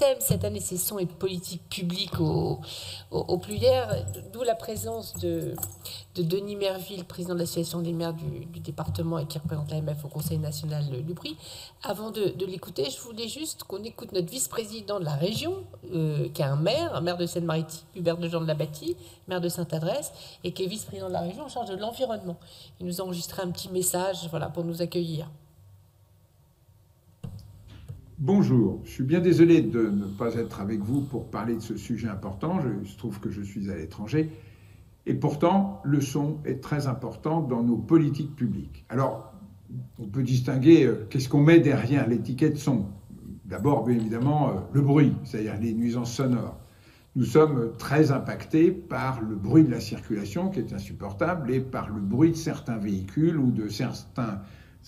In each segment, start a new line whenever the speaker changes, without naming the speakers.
thème cette année, c'est son et politique publique au pluriel, d'où la présence de Denis Merville, président de l'association des maires du département et qui représente l'AMF au Conseil national du Bruit. Avant de l'écouter, je voulais juste qu'on écoute notre vice-président de la région, qui est un maire de Seine-Maritime, Hubert de Jean de la Bâtie, maire de Sainte-Adresse, et qui est vice-président de la région en charge de l'environnement. Il nous a enregistré un petit message, voilà, pour nous accueillir.
Bonjour, je suis bien désolé de ne pas être avec vous pour parler de ce sujet important. Il se trouve que je suis à l'étranger. Et pourtant, le son est très important dans nos politiques publiques. Alors, on peut distinguer qu'est-ce qu'on met derrière l'étiquette son. D'abord, bien évidemment, le bruit, c'est-à-dire les nuisances sonores. Nous sommes très impactés par le bruit de la circulation, qui est insupportable, et par le bruit de certains véhicules ou de certains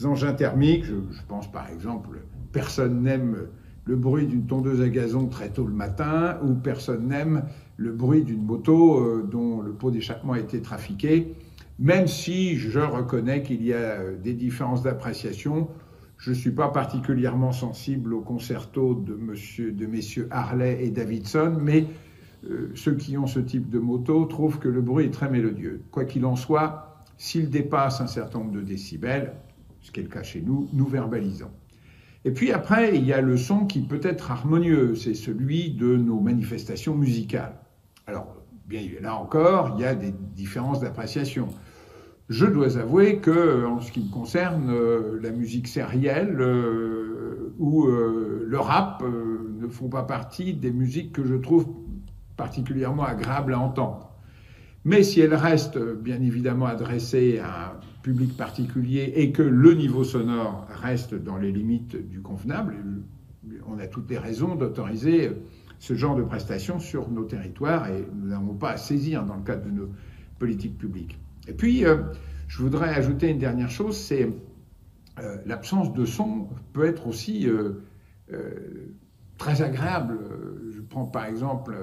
engins thermiques. Je pense par exemple, personne n'aime le bruit d'une tondeuse à gazon très tôt le matin, ou personne n'aime le bruit d'une moto dont le pot d'échappement a été trafiqué. Même si je reconnais qu'il y a des différences d'appréciation, je ne suis pas particulièrement sensible au concerto de messieurs Harley et Davidson, mais ceux qui ont ce type de moto trouvent que le bruit est très mélodieux. Quoi qu'il en soit, s'il dépasse un certain nombre de décibels, ce qui est le cas chez nous, nous verbalisons. Et puis après, il y a le son qui peut être harmonieux, c'est celui de nos manifestations musicales. Alors, bien là encore, il y a des différences d'appréciation. Je dois avouer que, en ce qui me concerne, la musique sérielle ou le rap ne font pas partie des musiques que je trouve particulièrement agréables à entendre. Mais si elles restent bien évidemment adressées à un public particulier et que le niveau sonore reste dans les limites du convenable, on a toutes les raisons d'autoriser ce genre de prestations sur nos territoires et nous n'avons pas à saisir dans le cadre de nos politiques publiques. Et puis, je voudrais ajouter une dernière chose, c'est l'absence de son peut être aussi très agréable. Je prends par exemple,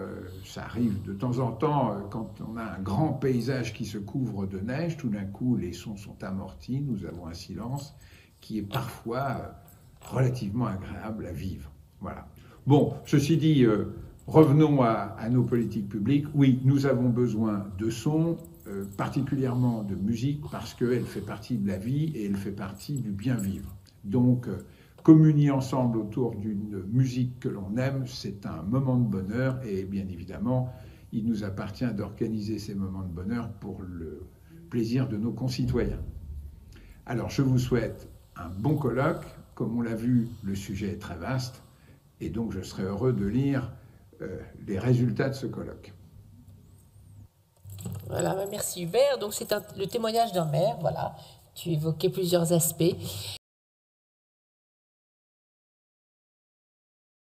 ça arrive de temps en temps, quand on a un grand paysage qui se couvre de neige, tout d'un coup les sons sont amortis, nous avons un silence qui est parfois relativement agréable à vivre. Voilà. Bon, ceci dit, revenons à nos politiques publiques. Oui, nous avons besoin de son, particulièrement de musique, parce qu'elle fait partie de la vie et elle fait partie du bien vivre. Donc, communier ensemble autour d'une musique que l'on aime, c'est un moment de bonheur et bien évidemment, il nous appartient d'organiser ces moments de bonheur pour le plaisir de nos concitoyens. Alors, je vous souhaite un bon colloque. Comme on l'a vu, le sujet est très vaste et donc je serai heureux de lire les résultats de ce colloque.
Voilà, merci Hubert. Donc c'est le témoignage d'un maire, voilà. Tu évoquais plusieurs aspects.